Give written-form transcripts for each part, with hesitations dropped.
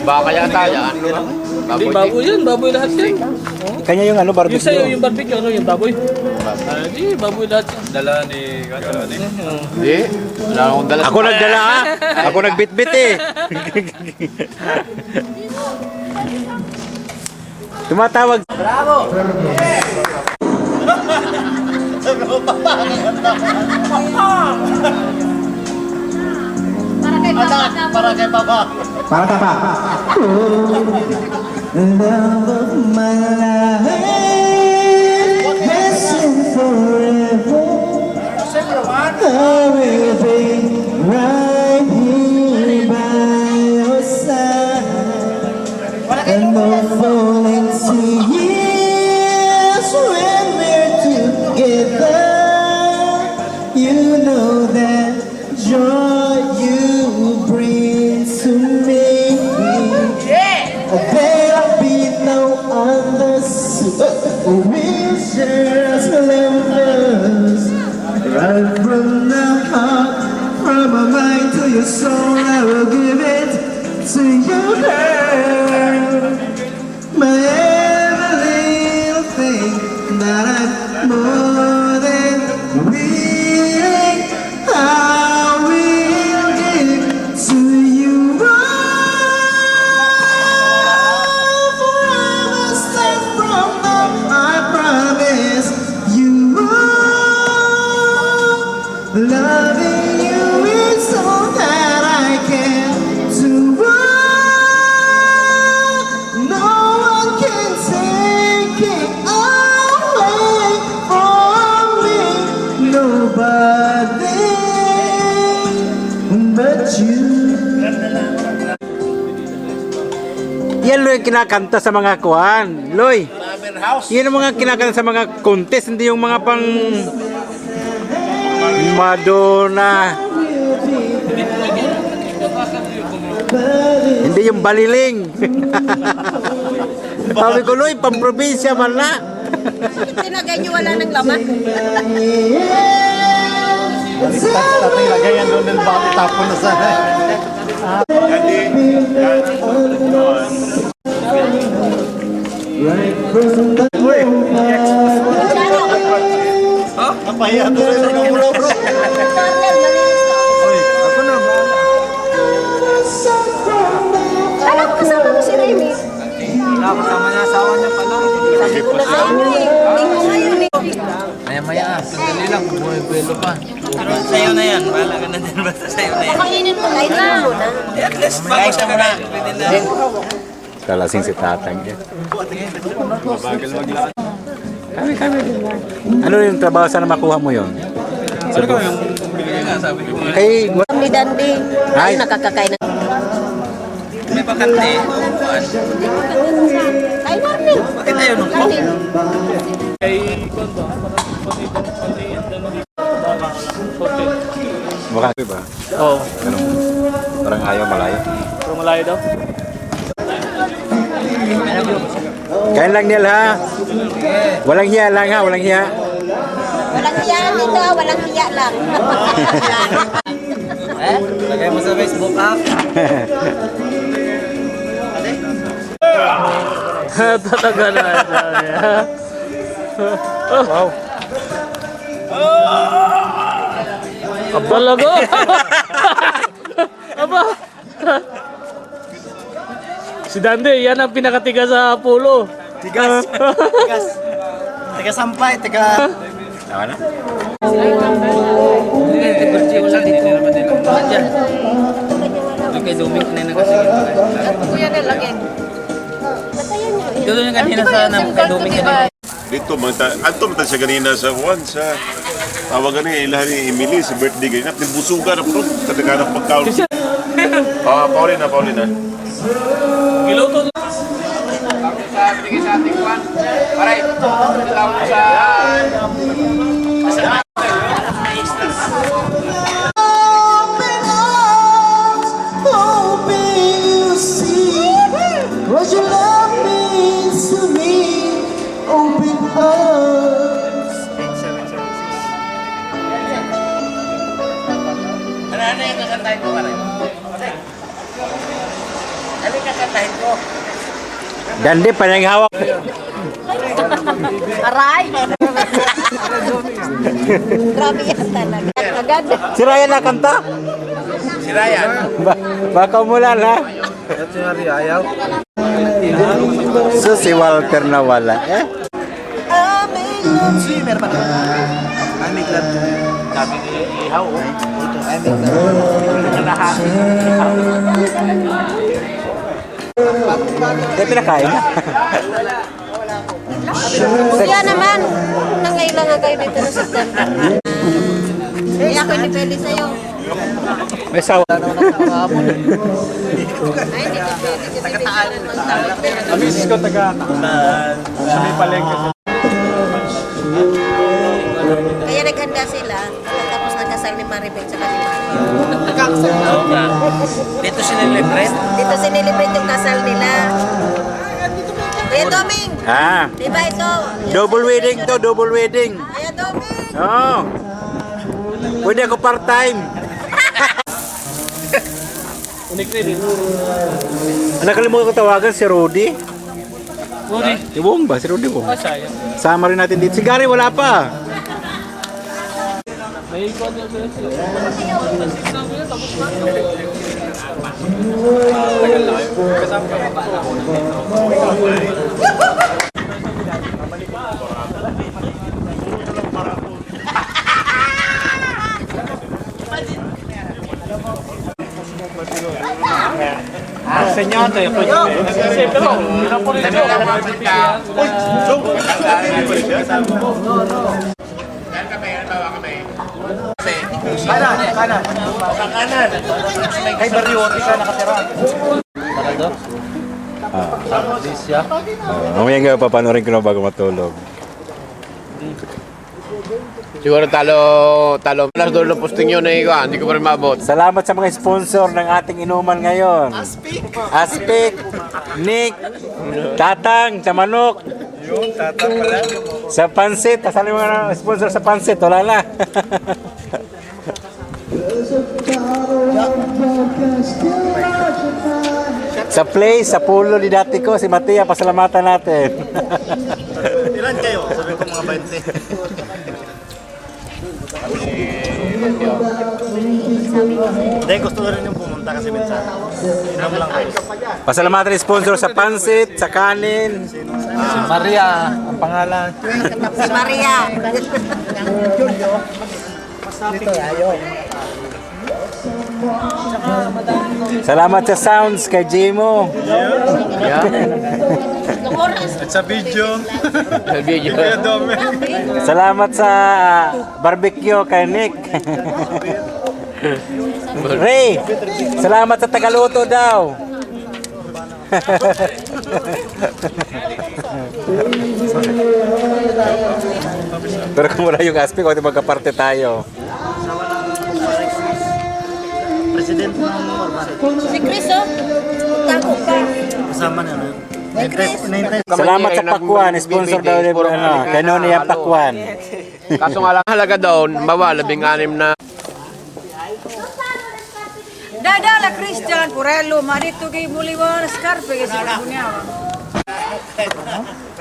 Baka yata yan. Hindi, baboy yan. Baboy lahat yan. Kanya yung ano, barbecue. Yung sa'yo, yung barbecue, ano yung baboy? Hindi, baboy lahat yan. Dala ni Katani. Hindi. Wala akong dala. Ako nagdala ha. Ako nagbitbit eh. Tumatawag. Bravo! Para kay Papa. Para ka pa. Love of my life has been forever. I will be right here by your side. And no falling to years when we're together. You know that joy you bring to me. There'll be no other wishes lovers. Right from the heart, from my mind to your soul, I will give it to you, girl. My every little thing that I'm more than willing, I will give to you. Forever step from now, I promise you. Loving you is all that I can do. No one can take it away from me. Nobody but you. Yan Loy kinakanta sa mga kuhan. Loy, yan ang mga kinakanta sa mga contest, hindi yung mga pang Madonna. Hindi yung baliling. Sabi ko, Loy, pamprobinsya man na. Tinagay niyo wala ng laman. Tatay, lagay yan doon ng bawat tapon na sa... Napahiya to rin sa ulo, bro. Ako na, Alam ko kasama mo si Remy. kasama niya, asawa niya pala. Sabi ko na sa inyo eh. Hindi ko ngayon eh. Maya-maya, sandali lang, buhay-buelo pa. Sa'yo na yan. Wala ka na din. Basta sa'yo na yan. Pakainin mo. Kain na mo na. At least, bago siya muna. Pwede na. Kalasing si tatang yan. Mabagal maglakad. Kami. Ano yung trabaho? Sana makuha mo yun? Ano ko yung binigay nga, sabi ko nga. Kay... Ni Dandi. Ay. Ay, nakakakain na. May bakante. Upuan. Kain namin. Bakit tayo nung Kain. Kay Kondo, Mukha ba? Oo. Ganun. Parang ayaw malayo. Pero malayo daw. Kain lang Neil ha. Walang hiya lang ha, walang hiya. Walang hiya dito. Walang hiya lang. Lagay mo sa Facebook app. Tataga na. Wow. Abalaga. Aba. Si Dande, yan ang pinakatiga sa pulo. Tigas. Tigas. Tiga sampay. Tiga... Tama na? Hindi, wala dito. Diyan. Kay Doming na kasi. Kuya na lagi. Doon yung kanina sa kay Doming kanina. Dito, ato man siya ganina sa Juan, sa tawagan niya, ilahan ni Emily, sa birthday ganyan. Nibusugan na po, katagana pagkaon. Paulina. Giloto. Binigay sa ating kwan. Paray, salamat sa... What your love means to me, open arms. Ano yung kakantahin ko, pare? Dandi pa nang hawak. Aray! Grabe yan talaga. Agad. Si Ryan nakanta? Si Ryan. Baka umulan ha? So si Walter na wala eh? Kaya pinakain na. Kuya naman, nangailangan kayo dito sa September. Kaya ako hindi pwede sa'yo. May sawa. Ay, hindi pwede kasi bigyan ng tawag. Amisis ko taga sa may palengke. Kaya naghanda sila. Tapos nagkasal ni Maribel sa kanila. Dito sinilibrate. Dito sinilibrate yung kasal nila. Kuya Doming! Ah, Diba ito? double wedding to, double wedding. Kuya Doming! Oo. Pwede ako part-time. Unik rin. Nakalimutan ko tawagan si Rudy. Uri. Si Wong ba? Si Rudy Wong. Sayang. Sama rin natin dito. Si Gary wala pa. May ikon yung sila. Tapos na. Senyate. Kasi pero, pinapunin ko. Kay Barrio, isa nakatira. Mamaya nga papanorin ko na bago matulog. Siguro talo alas 2 ng posting yun eh, hindi ko pa rin maabot. Salamat sa mga sponsor ng ating inuman ngayon. Aspik, Nick, Tatang, sa manok. Sa pansit, saan yung mga sponsor sa pansit? Wala na. Sa Play, sa Pulo ni dati ko, si Matia, pasalamatan natin. Ilan kayo? Sabi ko mga 20. Hindi, gusto ko rin yung pumunta kasi minsan. Inom lang kayo. Pasalamatan ni sponsor sa pansit, sa kanin. Maria, ang pangalan. Si Maria. Salamat sa sounds kay Jimo. At sa video. Video. Salamat sa barbecue kay Nick. Ray, salamat sa tagaluto daw. Pero kung wala yung aspect, huwag magkaparte tayo. Presidente ng Orban. Si Chris, oh. Tago ka. Kasama niya na. Salamat sa Pakwan, sponsor daw ni kay Noni ang Pakwan. Kaso nga lang halaga doon, bawa 16 na. Dadala Christian Purello, marito kay Bolivar, Scarpe kay Sir Bunyawa.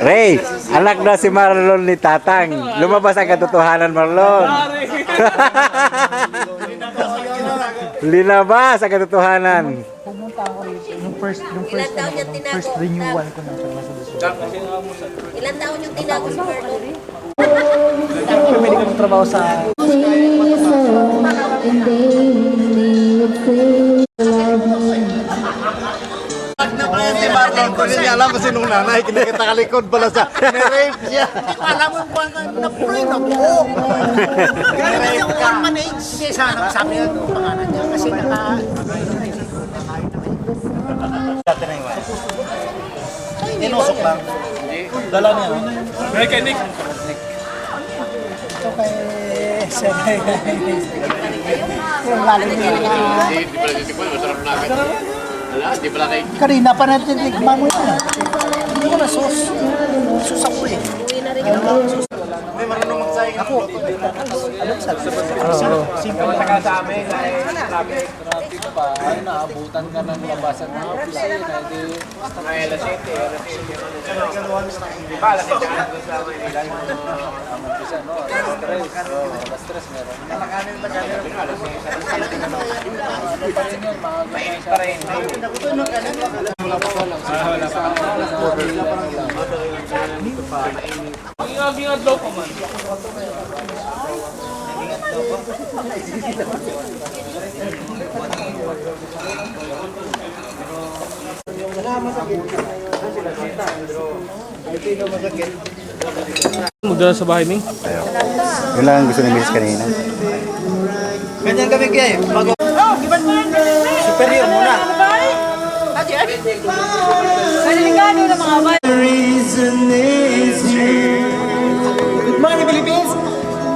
Ray, anak na si Marlon ni Tatang. Lumabas ang katotohanan, Marlon. Linabas ang katotohanan. Ilan taon yung tinago? First renewal ko na. Ilan taon yung tinago si Marlon? Pwede ka magtrabaho sa... Si Marlon, kung hindi alam kasi nung nanay, kinikita kalikod pala sa nirape siya. Alam mo ba na-pray na po? Ganun yung orphanage siya. Sana sabi nga yung pangalan niya kasi dati na iwan. Tinusok lang. Dala niya. May kay Nick. Ito kay Sir. Hindi pala titikman, masarap na agad. Wala, hindi pala kay... Kanina pa natin tikman mo yan. Hindi ko na sus. Sus ako eh. Uwi na rin yun. May marunong magsaing ako. Saka sa amin, ay traffic. Traffic pa, ay naabutan ka ng labasan ng flight. Ay, alas 7, alas 7. Di ba, alas 7 doon sa Manila? Umpisa, no? Alas 3 meron. Alas 7. Pa rin yun, maaga na siya. Pa rin. Ingat daw pa man. Mudala sa bahay, Ming. Yun lang ang gusto ni Miss kanina. Ganyan kami kaya bago. Superior muna. Delikado ng mga bay. Good morning, Philippines!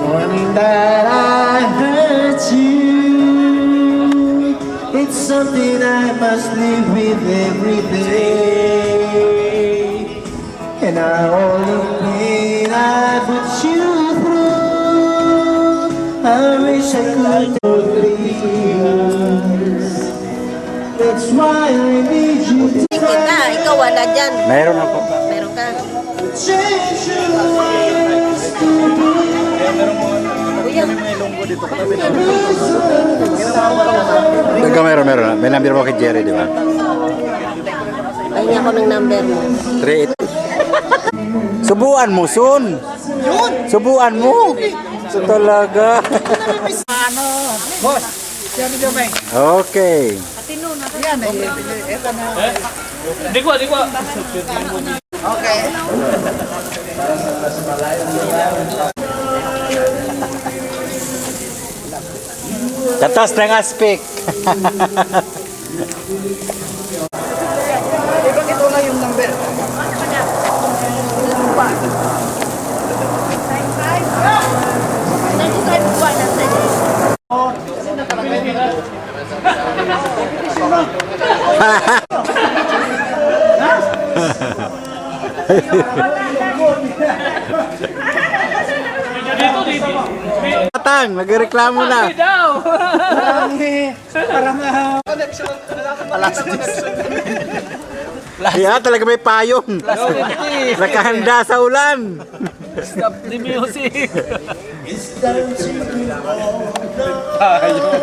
Morning that I hurt you. It's something I must live with every day. And all the pain I put you through, I wish I could please. That's why I need you to Kita, ikaw wala dyan. Mayroon ako. Meron ka. change your ways to be. Kuya, Meron. May number mo kay Jerry, di ba? pahinga ko ng number mo. 38. Subuan mo, Sun. Subuan mo. So talaga. Okay. Di ko. Okay. Tatas ng aspik. Bakit ito na yung number? Tatang, nagreklamo na. Yeah, talaga may payong. Nakahanda sa ulan. Stop the music.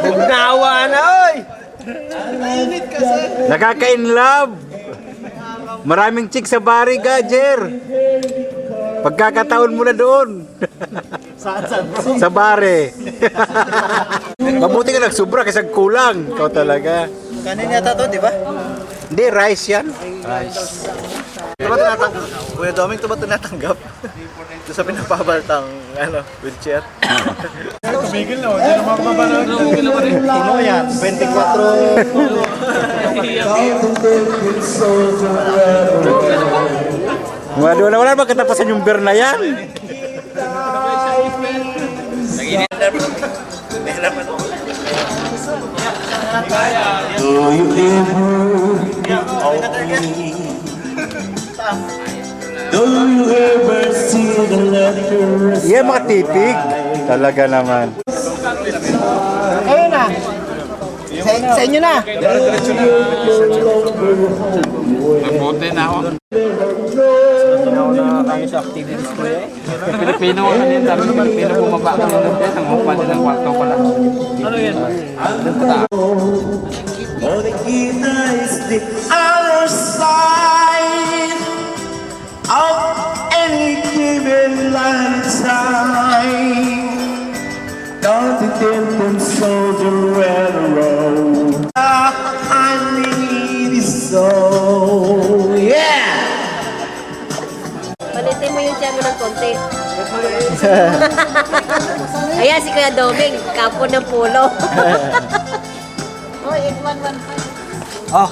Bugnawa na, oy! Nakaka-in love. Maraming chick sa bari, Gajer. Pagkakataon mo na doon. Sa bare. Mabuti ka nagsubra kasi kulang. Ikaw talaga. Kanin yata to, di ba? Hindi, rice yan. Ito ba tinatanggap? Kuya Doming, ito ba tinatanggap? Ito sa pinapabaltang, wheelchair. Tumigil na, hindi naman mababa Puno yan, 24. Wala ba katapasan yung beer na yan? Do you ever do you ever see the letters? Yan mga tipig. Talaga naman. Ayun na. Sa inyo na. Mabuti na ako. Pilipino ko din, sabi naman, Pilipino bumaba ka rin ng ang upa din ng kwarto ko lang. Ano yan? Oh, the kita is the other side of any given lifetime. Don't you think them soldier ran around? I need it so, yeah. Palitin mo yung tiyan mo ng konti. Ayan, si Kuya Doming, kapo ng pulo. Oh, 8115. Oh,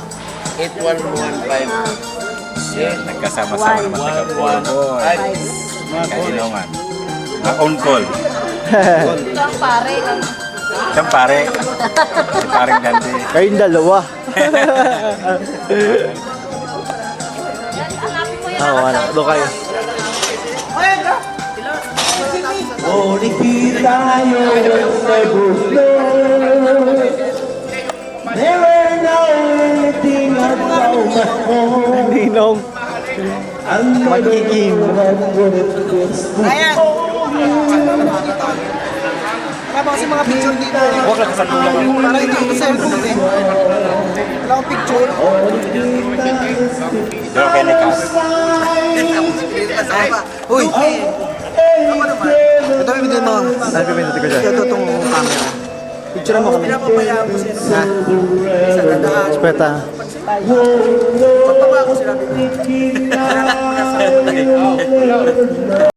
8115. Yan, nagkasama-sama naman taga-Pulo. Kainungan. On call. Ito ang pare. Siyang pare. Si paring Dante. kayong dalawa. Hanapin mo yan. Wala. Doon kayo. Ngunit di tayo nagusto. Never know anything about my home. Ninong. Ang magiging Wala ba kasi mga picture dito? Huwag lang sa kulang. Para hindi ko sa cellphone eh. Wala akong picture. Pero kay Nikas. Uy! Ito may video mo. Ano pipindutin ko dyan? Ito itong camera. Picture mo kami. Pinapabayaan ko siya. Sa dadaan. Speta. Pagpapa ako sila.